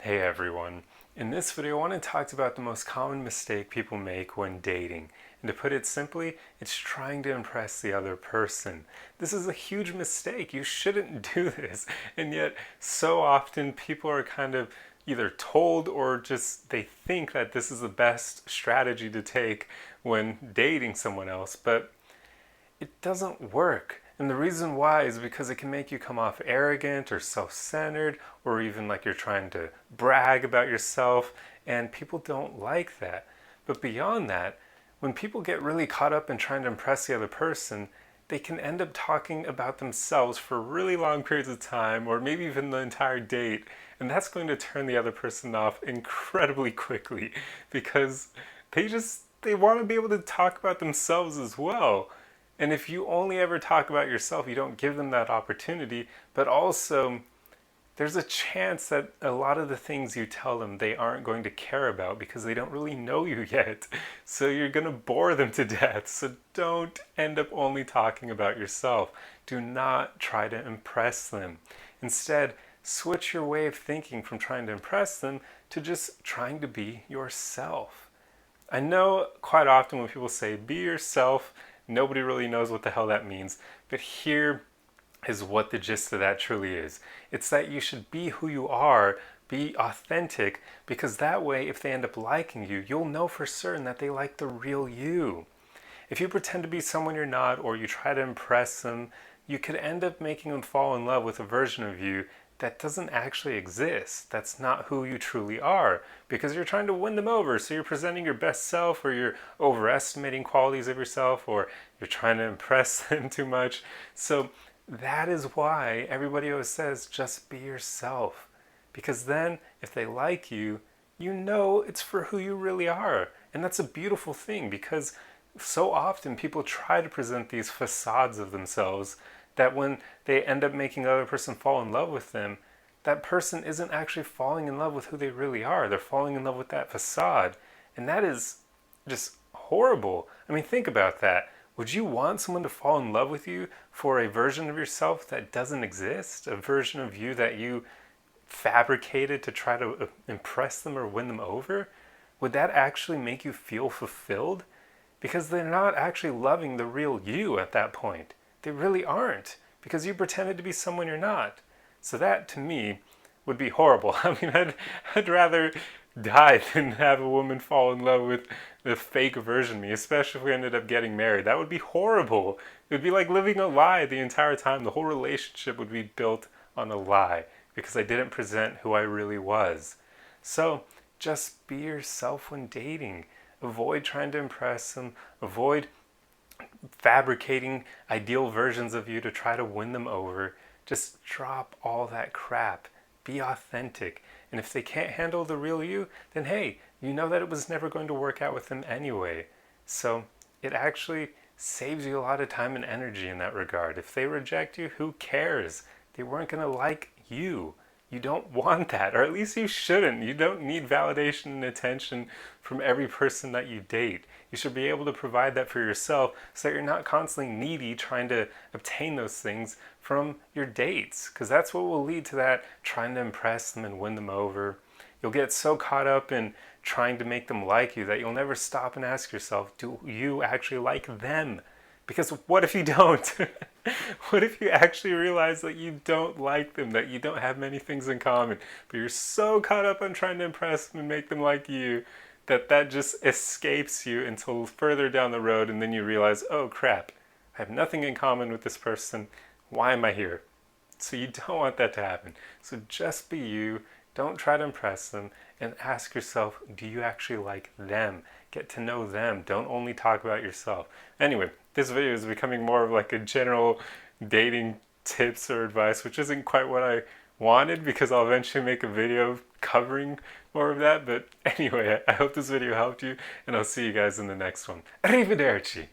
Hey everyone. In this video, I want to talk about the most common mistake people make when dating. And to put it simply, it's trying to impress the other person. This is a huge mistake. You shouldn't do this. And yet, so often people are kind of either told or just they think that this is the best strategy to take when dating someone else. But it doesn't work. And the reason why is because it can make you come off arrogant or self centered or even like you're trying to brag about yourself, and people don't like that. But beyond that, when people get really caught up in trying to impress the other person, they can end up talking about themselves for really long periods of time or maybe even the entire date. And that's going to turn the other person off incredibly quickly because they want to be able to talk about themselves as well. And if you only ever talk about yourself, you don't give them that opportunity. But also, there's a chance that a lot of the things you tell them they aren't going to care about because they don't really know you yet. So you're going to bore them to death. So don't end up only talking about yourself. Do not try to impress them. Instead, switch your way of thinking from trying to impress them to just trying to be yourself. I know quite often when people say be yourself, nobody really knows what the hell that means. But here is what the gist of that truly is. It's that you should be who you are, be authentic, because that way, if they end up liking you, you'll know for certain that they like the real you. If you pretend to be someone you're not or you try to impress them, you could end up making them fall in love with a version of you that doesn't actually exist. That's not who you truly are because you're trying to win them over. So you're presenting your best self, or you're overestimating qualities of yourself, or you're trying to impress them too much. So that is why everybody always says just be yourself. Because then if they like you, you know it's for who you really are. And that's a beautiful thing because so often people try to present these facades of themselves that when they end up making the other person fall in love with them, that person isn't actually falling in love with who they really are. They're falling in love with that facade. And that is just horrible. I mean, think about that. Would you want someone to fall in love with you for a version of yourself that doesn't exist? A version of you that you fabricated to try to impress them or win them over? Would that actually make you feel fulfilled? Because they're not actually loving the real you at that point. They really aren't, because you pretended to be someone you're not. So that, to me, would be horrible. I mean, I'd rather die than have a woman fall in love with the fake version of me, especially if we ended up getting married. That would be horrible. It would be like living a lie the entire time. The whole relationship would be built on a lie because I didn't present who I really was. So just be yourself when dating. Avoid trying to impress them. Avoid fabricating ideal versions of you to try to win them over. Just drop all that crap. Be authentic. And if they can't handle the real you, then hey, you know that it was never going to work out with them anyway. So it actually saves you a lot of time and energy in that regard. If they reject you, who cares? They weren't going to like you. You don't want that, or at least you shouldn't. You don't need validation and attention from every person that you date. You should be able to provide that for yourself so that you're not constantly needy trying to obtain those things from your dates, because that's what will lead to that trying to impress them and win them over. You'll get so caught up in trying to make them like you that you'll never stop and ask yourself, do you actually like them? Because what if you don't? What if you actually realize that you don't like them, that you don't have many things in common, but you're so caught up on trying to impress them and make them like you that that just escapes you until further down the road, and then you realize, oh crap, I have nothing in common with this person. Why am I here? So you don't want that to happen. So just be you. Don't try to impress them, and ask yourself, do you actually like them? Get to know them. Don't only talk about yourself. Anyway, this video is becoming more of like a general dating tips or advice, which isn't quite what I wanted because I'll eventually make a video covering more of that. But anyway, I hope this video helped you, and I'll see you guys in the next one. Arrivederci!